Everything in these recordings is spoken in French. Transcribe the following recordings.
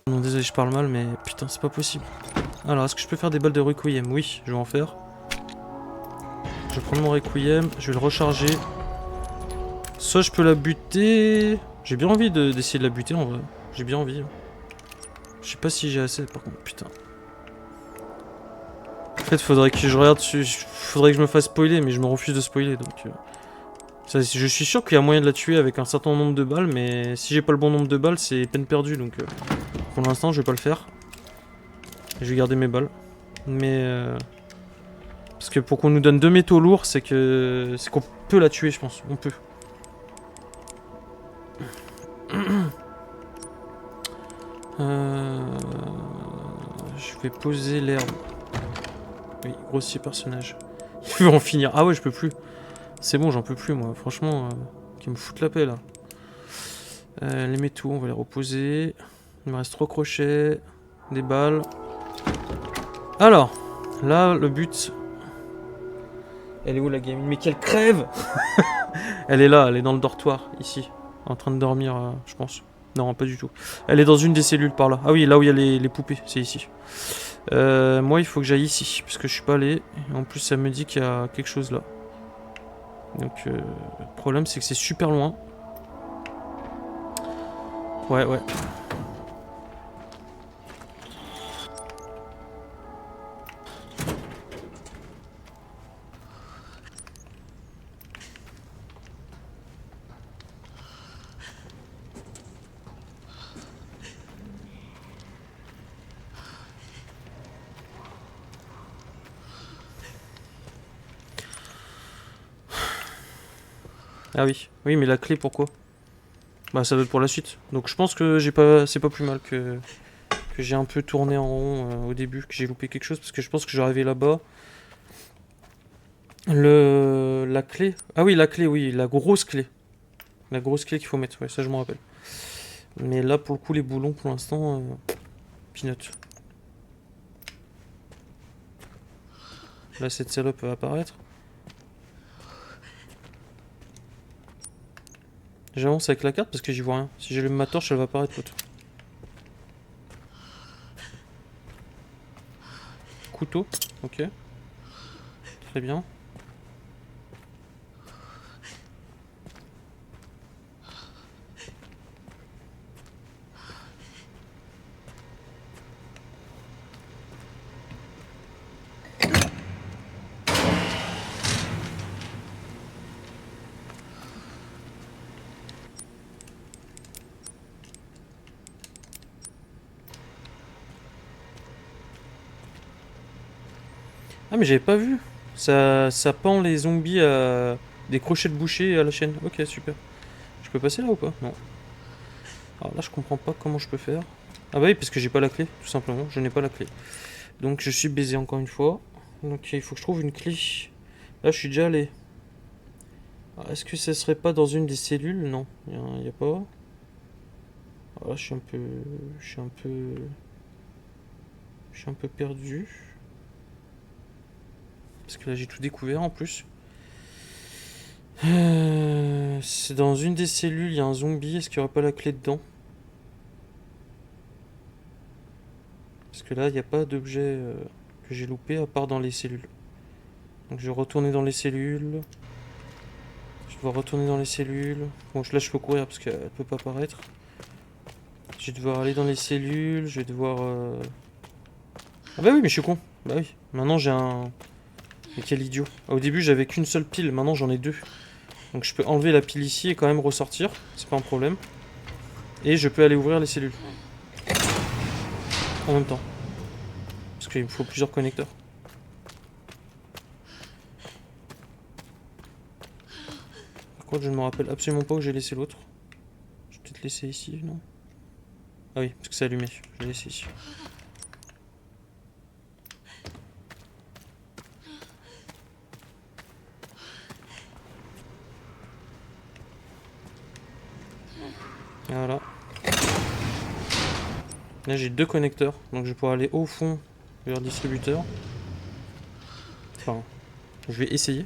Non, désolé, je parle mal, mais putain, c'est pas possible. Alors, est-ce que je peux faire des balles de Requiem? Oui, je vais en faire. Je vais prendre mon Requiem, je vais le recharger. Soit je peux la buter... J'ai bien envie d'essayer de la buter, en vrai. J'ai bien envie. Je sais pas si j'ai assez, par contre, putain. En fait, faudrait que je regarde... Faudrait que je me fasse spoiler, mais je me refuse de spoiler, donc... Je suis sûr qu'il y a moyen de la tuer avec un certain nombre de balles, mais si j'ai pas le bon nombre de balles, c'est peine perdue, donc... pour l'instant, je vais pas le faire. Je vais garder mes balles. Mais... parce que pour qu'on nous donne 2 métaux lourds, c'est qu'on peut la tuer, je pense. On peut. Je vais poser l'herbe. Oui, grossier personnage. Il veut en finir. Ah ouais, je peux plus. C'est bon, j'en peux plus, moi. Franchement, qui me fout la paix, là. Les métaux, on va les reposer. Il me reste 3 crochets. Des balles. Alors, là, le but... Elle est où, la gamine? Mais qu'elle crève. Elle est là, elle est dans le dortoir, ici. En train de dormir, je pense. Non, pas du tout. Elle est dans une des cellules par là. Ah oui, là où il y a les poupées, c'est ici. Moi, il faut que j'aille ici, parce que je suis pas allé. Et en plus, ça me dit qu'il y a quelque chose là. Donc, le problème, c'est que c'est super loin. Ouais, ouais. Ah oui. Oui, mais la clé, pourquoi? Bah, ça doit être pour la suite. Donc, je pense que c'est pas plus mal que j'ai un peu tourné en rond au début, que j'ai loupé quelque chose, parce que je pense que j'arrivais là-bas. La clé. Ah oui, la clé, oui, la grosse clé. La grosse clé qu'il faut mettre, ouais, ça je m'en rappelle. Mais là, pour le coup, les boulons, pour l'instant, peanut. Là, cette salope va apparaître. J'avance avec la carte parce que j'y vois rien. Si j'allume ma torche, elle va apparaître, pote. Couteau, ok. Très bien. Ah, mais j'avais pas vu. Ça pend les zombies à des crochets de boucher à la chaîne. Ok, super. Je peux passer là ou pas? Non. Alors là, je comprends pas comment je peux faire. Ah bah oui, parce que j'ai pas la clé, tout simplement. Je n'ai pas la clé. Donc je suis baisé encore une fois. Donc il faut que je trouve une clé. Là, je suis déjà allé. Est-ce que ça serait pas dans une des cellules? Non, y a pas. Alors là, je suis un peu... Je suis un peu... Je suis un peu perdu. Parce que là, j'ai tout découvert en plus. C'est dans une des cellules, il y a un zombie. Est-ce qu'il n'y aura pas la clé dedans? Parce que là, il n'y a pas d'objet que j'ai loupé à part dans les cellules. Donc je vais retourner dans les cellules. Je dois retourner dans les cellules. Bon, là, je peux courir parce qu'elle peut pas apparaître. Je vais devoir aller dans les cellules. Je vais devoir... Ah bah oui, mais je suis con. Bah oui. Maintenant, j'ai un... Mais quel idiot. Ah, au début, j'avais qu'une seule pile. Maintenant, j'en ai deux. Donc je peux enlever la pile ici et quand même ressortir. C'est pas un problème. Et je peux aller ouvrir les cellules. En même temps. Parce qu'il me faut plusieurs connecteurs. Par contre, je ne me rappelle absolument pas où j'ai laissé l'autre. Je vais peut-être laisser ici, non? Ah oui, parce que c'est allumé. Je l'ai laissé ici. Voilà. Là, j'ai deux connecteurs. Donc je vais pouvoir aller au fond vers le distributeur. Enfin, je vais essayer.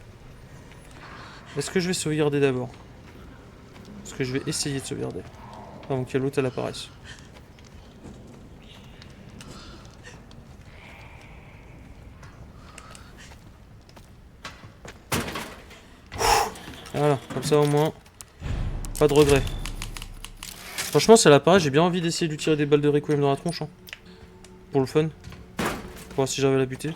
Est-ce que je vais sauvegarder d'abord? Est-ce que je vais essayer de sauvegarder avant que l'autre elle apparaisse? Voilà, comme ça au moins, pas de regret. Franchement, c'est l'appareil, j'ai bien envie d'essayer de lui tirer des balles de Requiem dans la tronche. Hein. Pour le fun. Pour voir si j'arrive à la buter.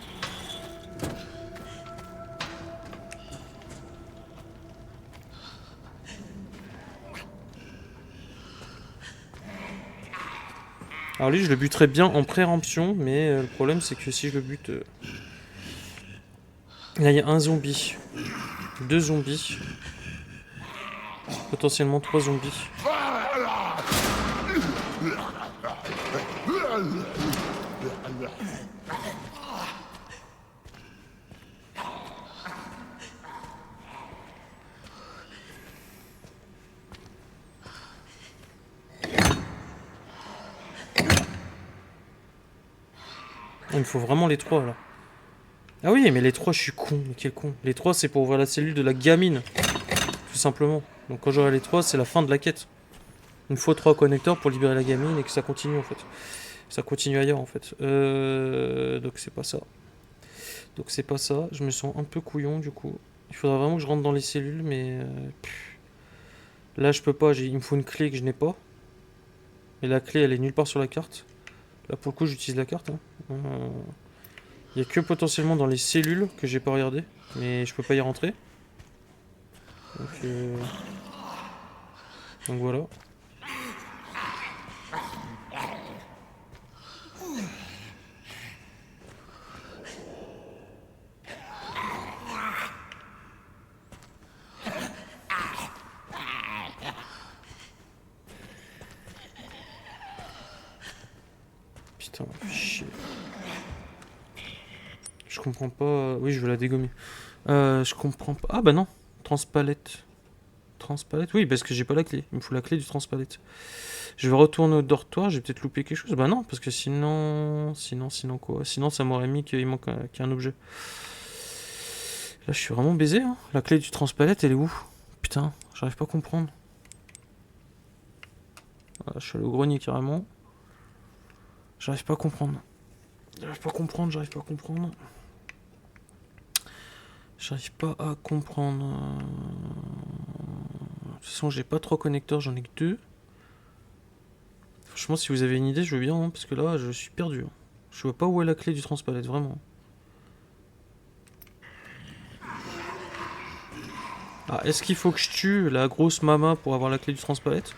Alors lui, je le buterais bien en préemption, mais le problème, c'est que si je le bute... Là, il y a un zombie. 2 zombies. Potentiellement 3 zombies. Il me faut vraiment les 3 là. Ah oui, mais les 3, je suis con. Mais quel con. Les 3, c'est pour ouvrir la cellule de la gamine. Tout simplement. Donc quand j'aurai les 3, c'est la fin de la quête. Il me faut 3 connecteurs pour libérer la gamine et que ça continue en fait. Ça continue ailleurs en fait. Donc c'est pas ça. Donc c'est pas ça. Je me sens un peu couillon du coup. Il faudra vraiment que je rentre dans les cellules, mais... Là je peux pas, il me faut une clé que je n'ai pas. Et la clé elle est nulle part sur la carte. Là pour le coup j'utilise la carte. Hein. Il y a que potentiellement dans les cellules que j'ai pas regardé. Mais je peux pas y rentrer. Donc voilà. Putain, chier. Je comprends pas... Oui, je veux la dégommer. Je comprends pas... Ah bah non. Transpalette. Transpalette. Oui, parce que j'ai pas la clé. Il me faut la clé du transpalette. Je vais retourner au dortoir. J'ai peut-être loupé quelque chose. Bah non, parce que sinon... Sinon quoi? Sinon ça m'aurait mis qu'il manque qu'il y a un objet. Là, je suis vraiment baisé. Hein. La clé du transpalette, elle est où? Putain, j'arrive pas à comprendre. Voilà, je suis allé au grenier carrément. J'arrive pas à comprendre. J'arrive pas à comprendre. J'arrive pas à comprendre. J'arrive pas à comprendre. De toute façon, j'ai pas 3 connecteurs, j'en ai que 2. Franchement, si vous avez une idée, je veux bien, hein, parce que là, je suis perdu. Hein. Je vois pas où est la clé du transpalette, vraiment. Ah, est-ce qu'il faut que je tue la grosse mama pour avoir la clé du transpalette?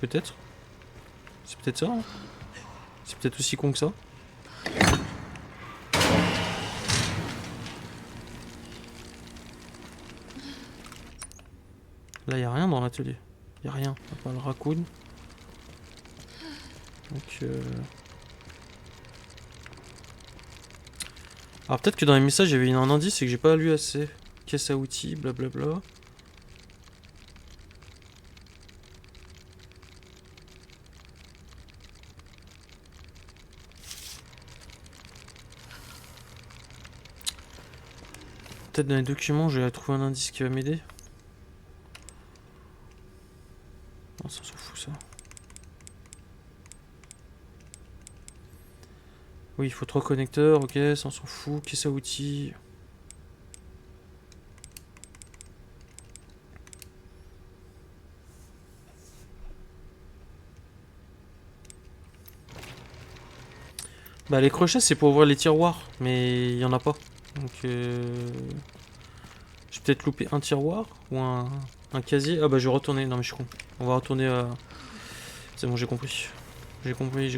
Peut-être. C'est peut-être ça. Hein. C'est peut-être aussi con que ça. Là, y a rien dans l'atelier. Y a rien. À part le raccoon. Donc, alors peut-être que dans les messages, il y avait un indice et que j'ai pas lu assez. Caisse à outils, blablabla. Peut-être dans les documents, je vais trouver un indice qui va m'aider. Non, ça s'en fout ça. Oui, il faut 3 connecteurs, ok, ça on s'en fout. Caisse à outils. Bah les crochets c'est pour ouvrir les tiroirs, mais il y en a pas. Donc j'ai peut-être loupé un tiroir ou un casier. Ah bah je vais retourner, non mais je suis con. On va retourner à... C'est bon, j'ai compris. J'ai compris.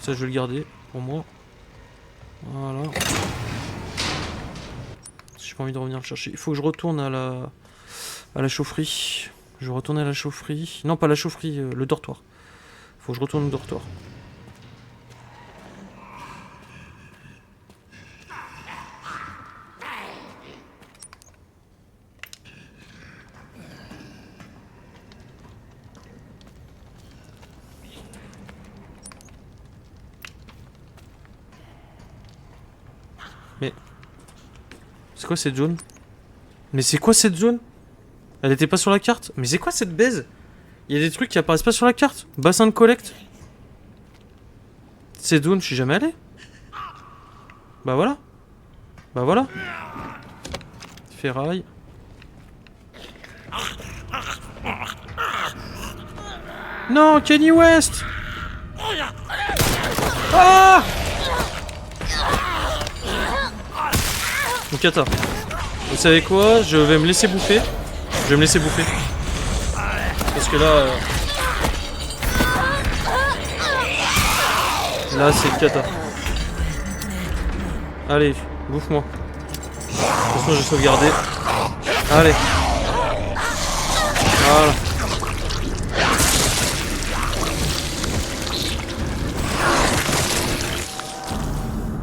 Ça je vais le garder pour moi. Voilà. J'ai pas envie de revenir le chercher. Il faut que je retourne à la chaufferie. Je vais retourner à la chaufferie. Non, pas la chaufferie, le dortoir. Faut que je retourne au dortoir. Mais... C'est quoi cette zone? Mais c'est quoi cette zone? Elle était pas sur la carte? Mais c'est quoi cette baise? Il y a des trucs qui apparaissent pas sur la carte. Bassin de collecte. Cette zone, je suis jamais allé. Bah voilà. Bah voilà. Ferraille. Non, Kanye West. Ah! Donc attends. Vous savez quoi? Je vais me laisser bouffer. Je vais me laisser bouffer. Parce que là... Là, c'est le cata. Allez, bouffe-moi. De toute façon, j'ai sauvegardé. Allez. Voilà.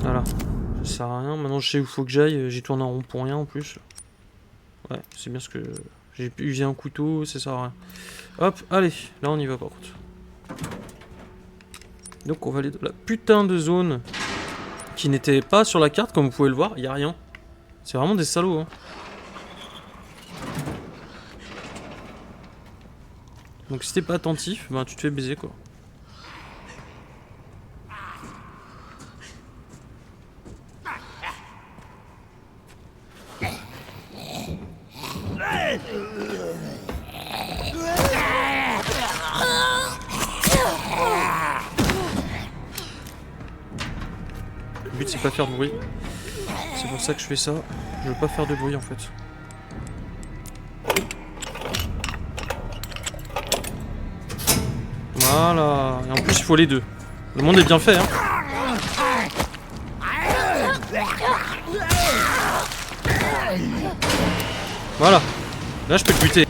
Voilà. Ça sert à rien. Maintenant, je sais où il faut que j'aille. J'y tourne en rond pour rien en plus. Ouais, c'est bien ce que... J'ai usé un couteau, ça sert à rien. Hop, allez. Là, on y va par contre. Donc, on va aller dans la putain de zone qui n'était pas sur la carte, comme vous pouvez le voir. Il n'y a rien. C'est vraiment des salauds, hein. Donc si t'es pas attentif, ben tu te fais baiser quoi. Le but c'est pas faire de bruit. C'est pour ça que je fais ça. Je veux pas faire de bruit en fait. Voilà. Et en plus il faut les deux. Le monde est bien fait hein. Voilà. Là je peux te buter.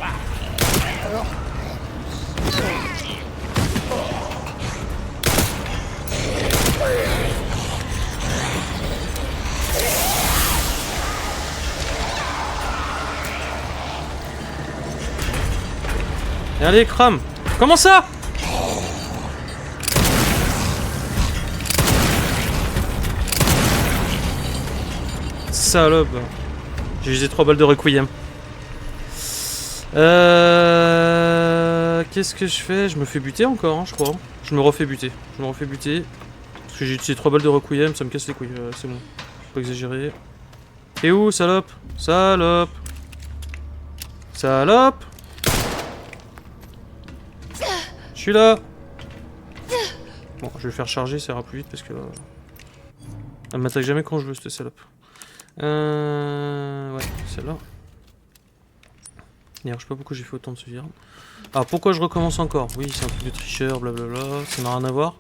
Et allez crame. Comment ça? Salope. J'ai usé 3 balles de requiem. Qu'est-ce que je fais? Je me fais buter encore, hein, je crois. Je me refais buter. Je me refais buter. Parce que j'ai utilisé 3 balles de requiem, ça me casse les couilles. C'est bon. Faut pas exagérer. T'es où, salope? Salope. Salope. Je suis là. Bon, je vais le faire charger, ça ira plus vite parce que... elle m'attaque jamais quand je veux, cette salope. Ouais, celle-là. D'ailleurs, je sais pas pourquoi j'ai fait autant de sauvegarde. Ah, pourquoi je recommence encore? Oui, c'est un truc de tricheur, blablabla, ça n'a rien à voir.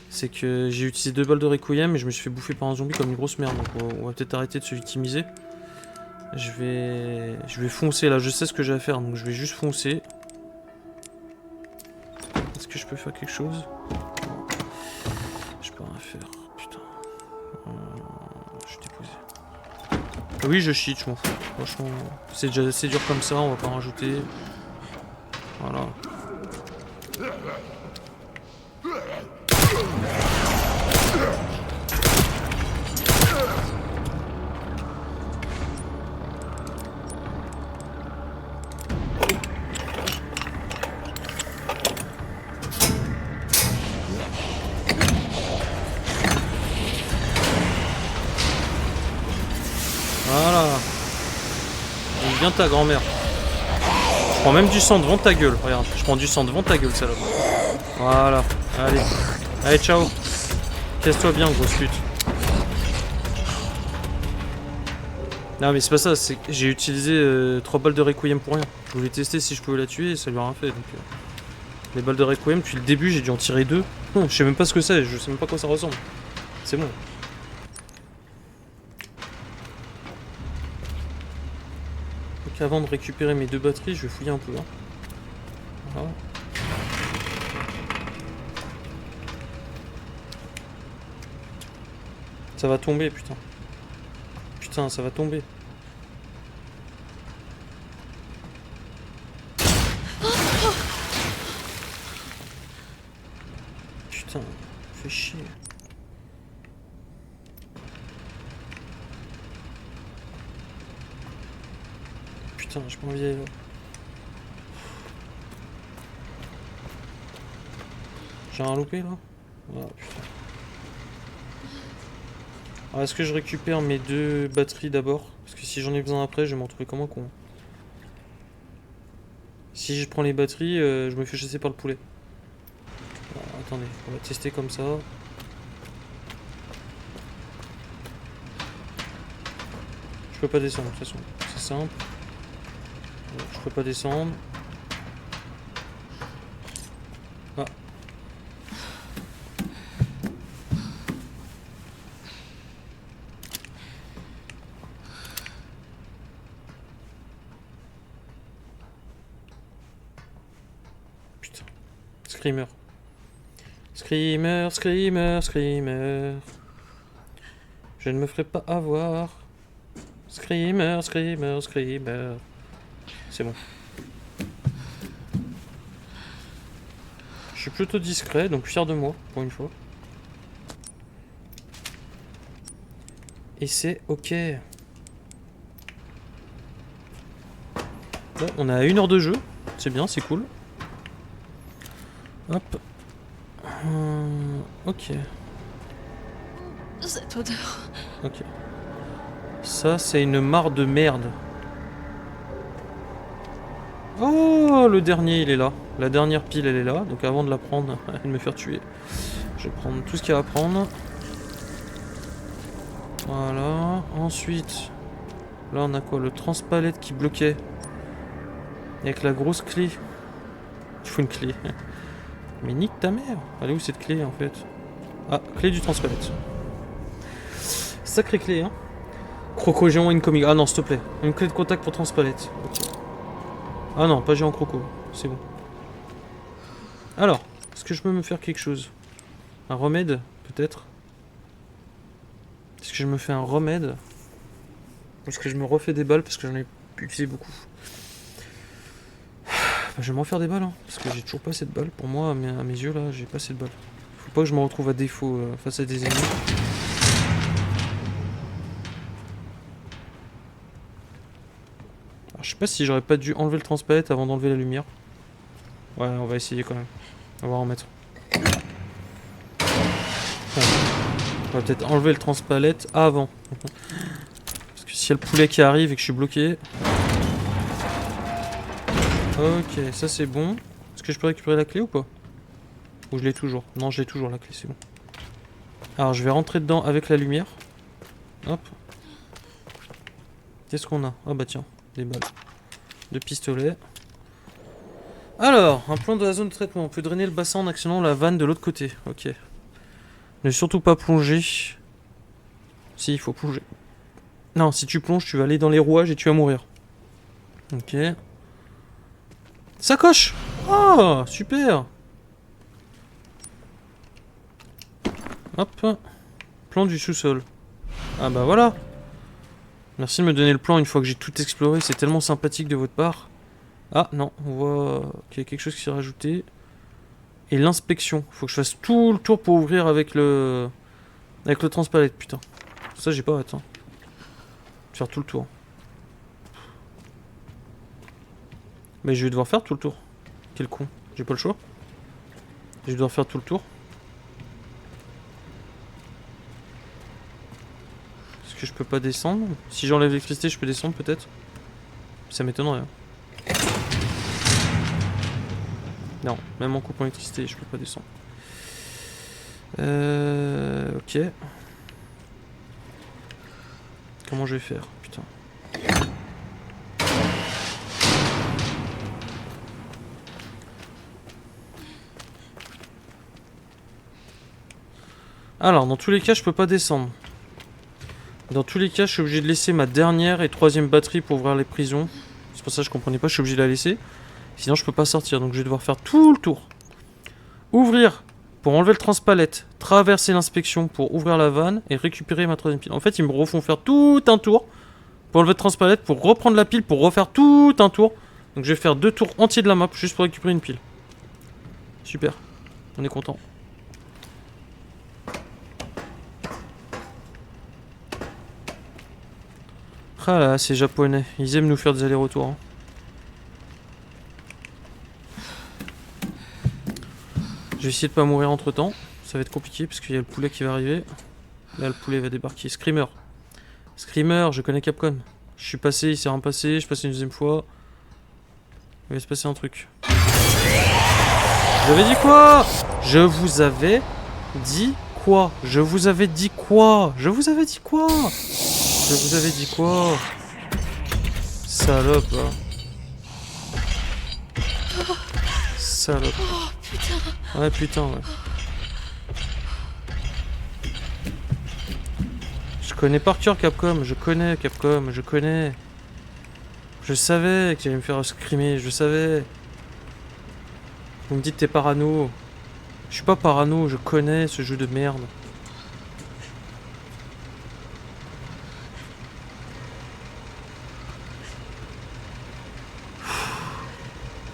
C'est que j'ai utilisé 2 balles de requiem et je me suis fait bouffer par un zombie comme une grosse merde. Donc on va peut-être arrêter de se victimiser. Je vais foncer là, je sais ce que j'ai à faire, donc je vais juste foncer. Est-ce que je peux faire quelque chose? Non. Je peux rien faire, putain. Je suis déposé. Oui, je cheat, je m'en fous. Franchement, c'est déjà assez dur comme ça, on va pas en rajouter. Voilà. Voilà. Donc viens ta grand-mère. Je prends même du sang devant ta gueule, regarde. Je prends du sang devant ta gueule, salope. Voilà. Allez. Allez, ciao. Casse-toi bien, grosse pute. Non mais c'est pas ça, c'est que j'ai utilisé 3 balles de requiem pour rien. Je voulais tester si je pouvais la tuer et ça lui a rien fait. Donc, les balles de requiem, depuis le début, j'ai dû en tirer 2. Non, je sais même pas ce que c'est, je sais même pas à quoi ça ressemble. C'est bon. Donc avant de récupérer mes 2 batteries, je vais fouiller un peu. Hein. Voilà. Ça va tomber, putain. Putain, ça va tomber. Putain, fais chier. Putain, j'ai pas envie d'aller là. J'ai un loupé là? Ah putain. Alors est-ce que je récupère mes 2 batteries d'abord? Parce que si j'en ai besoin après, je vais m'en retrouver comme un con. Si je prends les batteries, je me fais chasser par le poulet. Alors, attendez, on va tester comme ça. Je peux pas descendre de toute façon, c'est simple. Je peux pas descendre. Ah. Putain. Screamer. Screamer, screamer, screamer. Je ne me ferai pas avoir. Screamer, screamer, screamer. C'est bon. Je suis plutôt discret, donc fier de moi, pour une fois. Et c'est ok. Bon, on a 1 heure de jeu. C'est bien, c'est cool. Hop. Ok. Cette odeur. Ok. Ça, c'est une mare de merde. Oh, le dernier, il est là. La dernière pile, elle est là. Donc avant de la prendre et de me faire tuer, je vais prendre tout ce qu'il y a à prendre. Voilà. Ensuite, là, on a quoi? Le transpalette qui bloquait. Avec la grosse clé. Il faut une clé. Mais nique ta mère. Elle est où cette clé, en fait? Ah, clé du transpalette. Sacrée clé, hein. Croco géant incoming. Ah non, s'il te plaît. Une clé de contact pour transpalette. Ok. Ah non, pas géant croco. C'est bon. Alors, est-ce que je peux me faire quelque chose? Un remède, peut-être? Est-ce que je me fais un remède? Ou est-ce que je me refais des balles parce que j'en ai utilisé beaucoup? Bah, je vais m'en faire des balles, hein, parce que j'ai toujours pas assez de balles. Pour moi, à mes yeux, là, j'ai pas assez de balles. Faut pas que je me retrouve à défaut face à des ennemis. Alors, je sais pas si j'aurais pas dû enlever le transpalette avant d'enlever la lumière. Ouais, on va essayer quand même. On va en mettre. Ouais. On va peut-être enlever le transpalette avant. Parce que s'il y a le poulet qui arrive et que je suis bloqué... Ok, ça c'est bon. Est-ce que je peux récupérer la clé ou pas? Ou je l'ai toujours? Non, je l'ai toujours la clé, c'est bon. Alors je vais rentrer dedans avec la lumière. Hop. Qu'est-ce qu'on a? Ah bah tiens, des balles. 2 pistolets. Alors, un plan de la zone de traitement. On peut drainer le bassin en actionnant la vanne de l'autre côté. Ok. Ne surtout pas plonger. Si, il faut plonger. Non, si tu plonges, tu vas aller dans les rouages et tu vas mourir. Ok. Sacoche! Oh, super! Hop. Plan du sous-sol. Ah bah voilà. Merci de me donner le plan une fois que j'ai tout exploré. C'est tellement sympathique de votre part. Ah non, on voit qu'il y a quelque chose qui s'est rajouté. Et l'inspection. Faut que je fasse tout le tour pour ouvrir avec le transpalette, putain. Ça j'ai pas hâte. Hein. Faire tout le tour. Mais je vais devoir faire tout le tour. Quel con. J'ai pas le choix. Je vais devoir faire tout le tour. Est-ce que je peux pas descendre? Si j'enlève l'électricité, je peux descendre peut-être? Ça m'étonnerait. Hein. Non, même en coupant l'électricité, je peux pas descendre. Ok. Comment je vais faire? Putain. Alors, dans tous les cas, je peux pas descendre. Dans tous les cas, je suis obligé de laisser ma dernière et 3e batterie pour ouvrir les prisons. C'est pour ça que je comprenais pas, je suis obligé de la laisser. Sinon, je peux pas sortir, donc je vais devoir faire tout le tour. Ouvrir pour enlever le transpalette, traverser l'inspection pour ouvrir la vanne et récupérer ma 3e pile. En fait, ils me refont faire tout un tour pour enlever le transpalette, pour reprendre la pile, pour refaire tout un tour. Donc je vais faire 2 tours entiers de la map juste pour récupérer une pile. Super, on est content. Ah là, c'est japonais, ils aiment nous faire des allers-retours. Hein. Je vais essayer de pas mourir entre temps. Ça va être compliqué parce qu'il y a le poulet qui va arriver. Là, le poulet va débarquer. Screamer. Screamer, je connais Capcom. Je suis passé, il s'est repassé, je passe une 2e fois. Il va se passer un truc. Je vous avais dit quoi? Je vous avais dit quoi? Je vous avais dit quoi? Je vous avais dit quoi? Je vous avais dit quoi? Salope, là. Salope. Oh putain. Ouais, putain, ouais. Je connais par cœur Capcom, je connais Capcom, je connais. Je savais qu'il allait me faire scrimer, je savais. Vous me dites t'es parano. Je suis pas parano, je connais ce jeu de merde.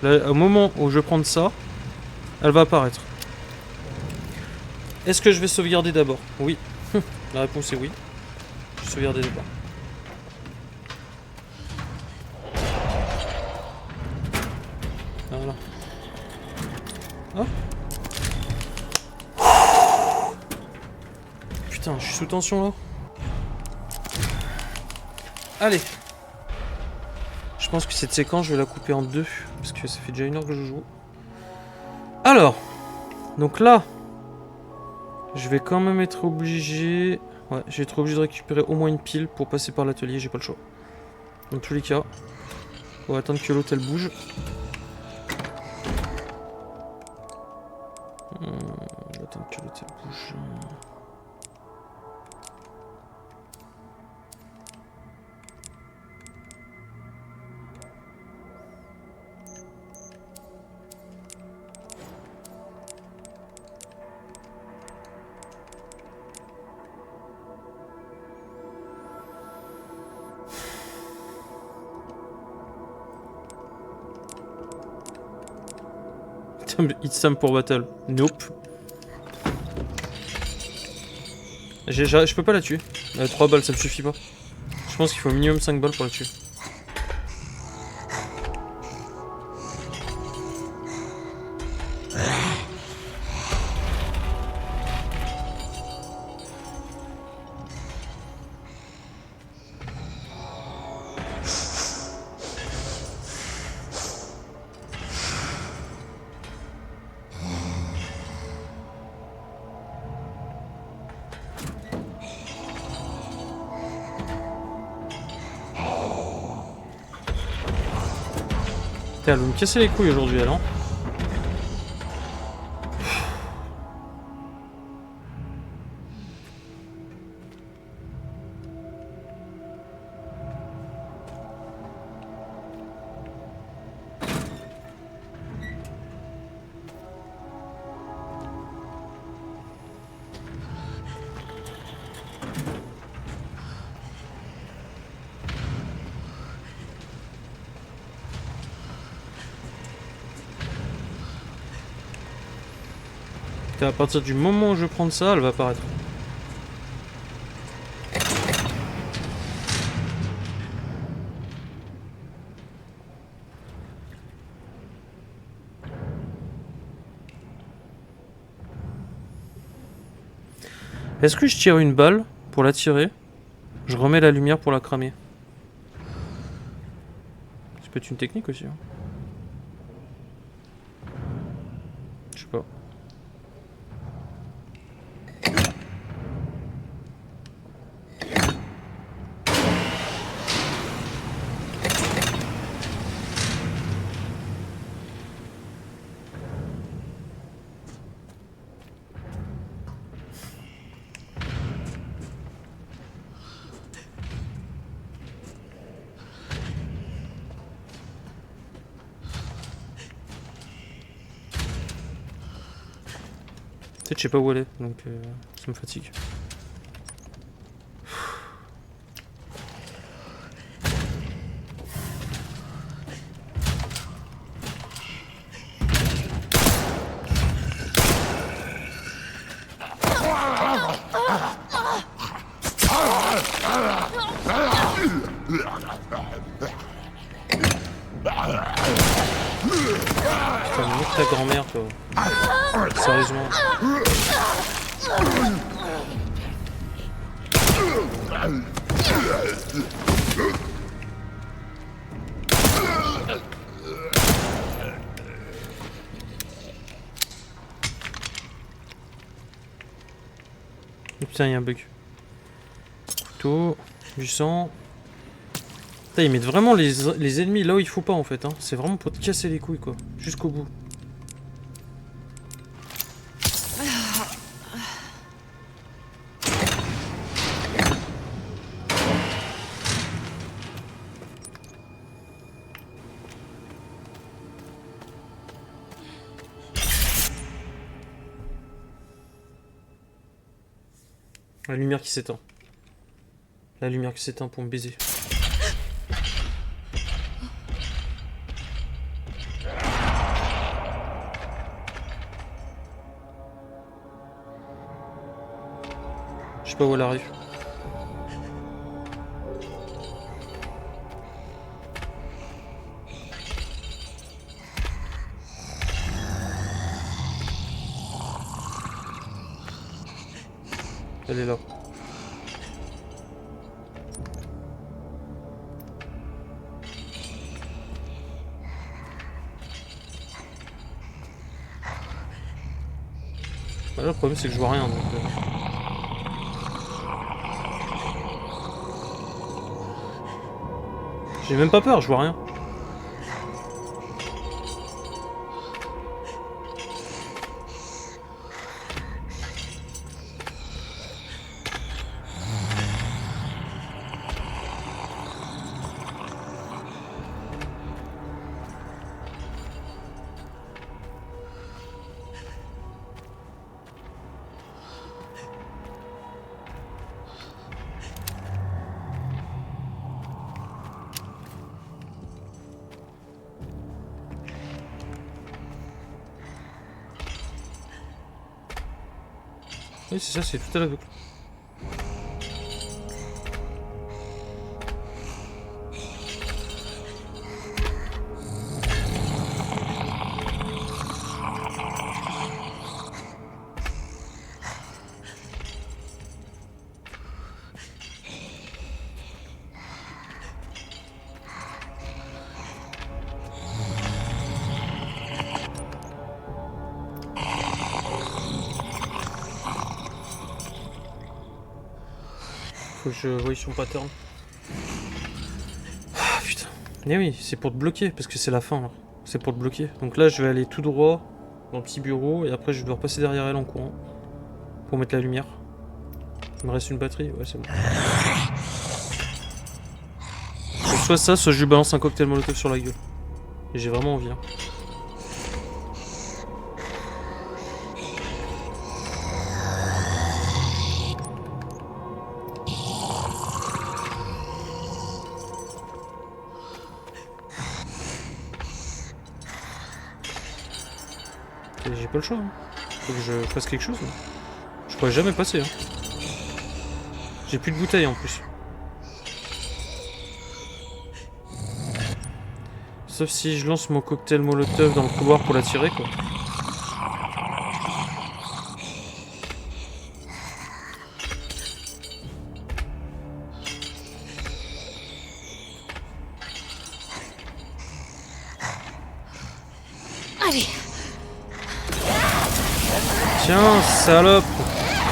Là, au moment où je vais prendre ça, elle va apparaître. Est-ce que je vais sauvegarder d'abord? Oui. La réponse est oui. Je vais sauvegarder d'abord. Voilà. Oh. Putain, je suis sous tension là. Allez. Je pense que cette séquence, je vais la couper en deux. Parce que ça fait déjà 1 heure que je joue. Alors. Donc là. Je vais quand même être obligé... Ouais, je vais être obligé de récupérer au moins une pile pour passer par l'atelier, j'ai pas le choix. Dans tous les cas. On va attendre que l'autre elle bouge. On va attendre que l'autre elle bouge. It's time pour battle. Nope. Je peux pas la tuer. 3 balles, ça me suffit pas. Je pense qu'il faut au minimum 5 balles pour la tuer. Elle va me casser les couilles aujourd'hui, elle, hein. À partir du moment où je prends ça, elle va apparaître. Est-ce que je tire une balle pour la tirer? Je remets la lumière pour la cramer. Ça peut être une technique aussi. Hein. Je sais pas. Peut-être je sais pas où elle est, donc ça me fatigue. Putain, nique ta grand-mère, toi. Sérieusement. Oh, putain, il y a un bug. Couteau, du sang. Putain, ils mettent vraiment les ennemis là où il faut pas en fait. Hein. C'est vraiment pour te casser les couilles quoi. Jusqu'au bout. La lumière qui s'éteint. La lumière qui s'éteint pour me baiser. Je sais pas où elle arrive. Elle est là. Bah là, le problème c'est que je vois rien. Donc, j'ai même pas peur, je vois rien. Oui, c'est ça, c'est tout à la boucle. Faut que je voie son pattern. Ah putain. Mais oui, c'est pour te bloquer, parce que c'est la fin là. C'est pour te bloquer. Donc là, je vais aller tout droit dans le petit bureau, et après, je dois repasser derrière elle en courant. Pour mettre la lumière. Il me reste une batterie, ouais, c'est bon. Donc, soit ça, soit je lui balance un cocktail molotov sur la gueule. Et j'ai vraiment envie. Hein. J'ai pas le choix. Hein. Faut que je fasse quelque chose. Hein. Je pourrais jamais passer. Hein. J'ai plus de bouteilles en plus. Sauf si je lance mon cocktail molotov dans le couloir pour la tirer quoi. Allez. Tiens, salope!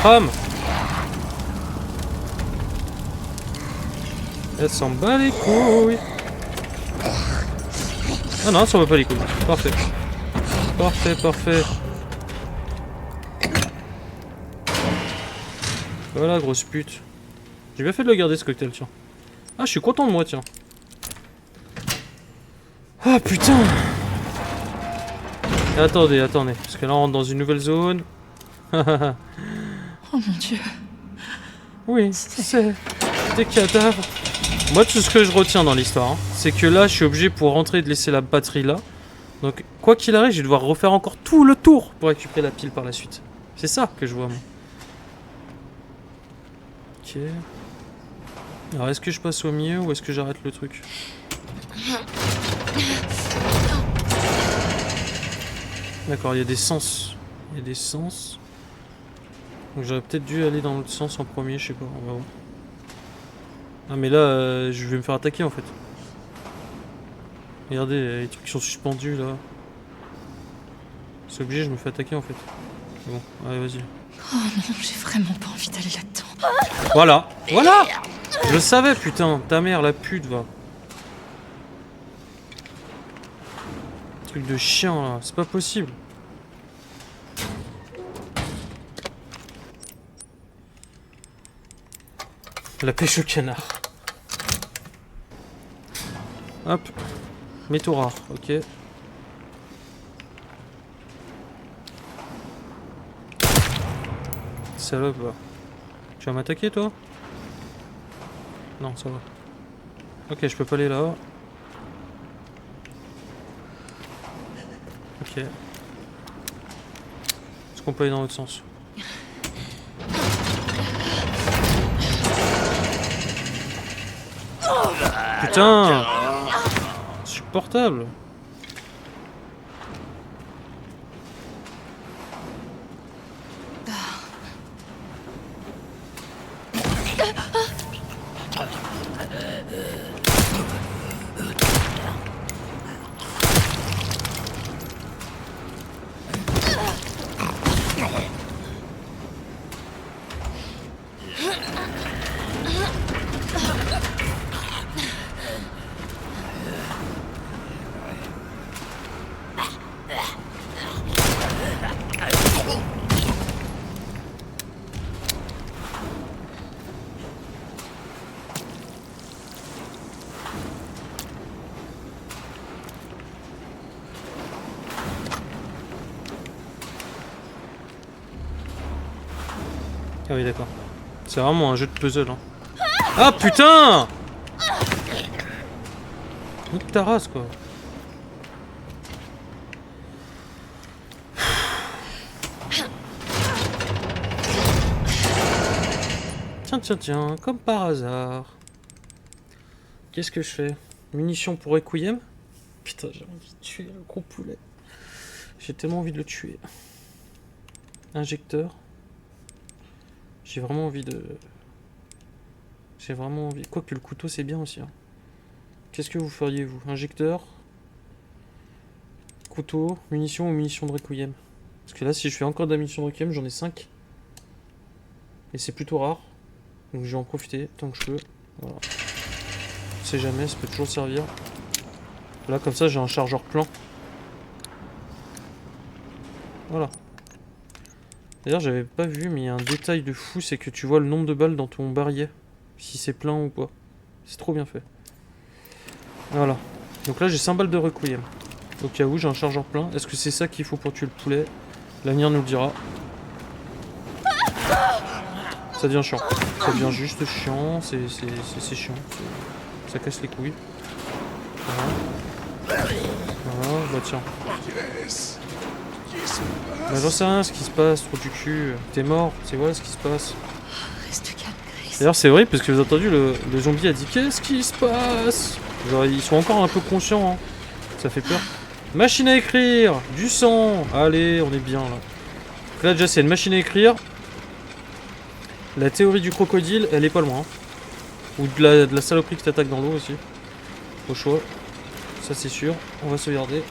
Crame! Elle s'en bat les couilles! Ah non, ça va pas les couilles. Parfait. Parfait, parfait. Voilà, grosse pute. J'ai bien fait de le garder ce cocktail, tiens. Ah, je suis content de moi, tiens. Ah, putain! Attendez, attendez. Parce que là, on rentre dans une nouvelle zone. Oh mon dieu. Oui, c'est des cadavres. Moi, tout ce que je retiens dans l'histoire, hein, c'est que là, je suis obligé pour rentrer et de laisser la batterie là. Donc, quoi qu'il arrive, je vais devoir refaire encore tout le tour pour récupérer la pile par la suite. C'est ça que je vois, moi. Ok. Alors, est-ce que je passe au milieu ou est-ce que j'arrête le truc? D'accord, il y a des sens. Il y a des sens. Donc, j'aurais peut-être dû aller dans l'autre sens en premier, je sais pas, on va voir. Ah, mais là, je vais me faire attaquer en fait. Regardez, les trucs qui sont suspendus là. C'est obligé, je me fais attaquer en fait. Bon, allez, vas-y. Oh non, j'ai vraiment pas envie d'aller là-dedans. Voilà, voilà. Je le savais, putain. Ta mère, la pute, va. Truc de chien, là. C'est pas possible. La pêche au canard. Hop. Métaux rares, ok. Salope, va. Tu vas m'attaquer, toi? Non, ça va. Ok, je peux pas aller là. Ok. Est-ce qu'on peut aller dans l'autre sens? Putain! Insupportable! Ah oui, d'accord. C'est vraiment un jeu de puzzle. Hein. Ah putain! Nique ta race, quoi. Tiens, tiens, tiens, comme par hasard. Qu'est-ce que je fais? Munitions pour Requiem? Putain, j'ai envie de tuer le gros poulet. J'ai tellement envie de le tuer. Injecteur. J'ai vraiment envie de... J'ai vraiment envie... Quoique le couteau c'est bien aussi. Hein. Qu'est-ce que vous feriez vous? Injecteur, couteau, munitions ou munitions de Requiem? Parce que là si je fais encore de la munition de Requiem j'en ai 5. Et c'est plutôt rare. Donc je vais en profiter tant que je peux. Voilà. On sait jamais, ça peut toujours servir. Là comme ça j'ai un chargeur plein. Voilà. D'ailleurs j'avais pas vu mais il y a un détail de fou, c'est que tu vois le nombre de balles dans ton barillet. Si c'est plein ou pas. C'est trop bien fait. Voilà. Donc là j'ai 5 balles de Requiem. Au cas où j'ai un chargeur plein. Est-ce que c'est ça qu'il faut pour tuer le poulet? L'avenir nous le dira. Ça devient chiant. Ça devient juste chiant. C'est chiant. Ça casse les couilles. Voilà. Voilà. Bah tiens. Bah j'en sais rien ce qui se passe. Trop du cul. T'es mort. C'est voilà ce qui se passe. Reste calme, Chris. D'ailleurs c'est vrai parce que vous avez entendu le zombie a dit qu'est-ce qui se passe? Genre ils sont encore un peu conscients. Hein. Ça fait peur. Machine à écrire. Du sang. Allez on est bien là. Donc là déjà c'est une machine à écrire. La théorie du crocodile, elle est pas loin. Hein. Ou de la saloperie qui t'attaque dans l'eau aussi. Au choix. Ça c'est sûr. On va sauvegarder.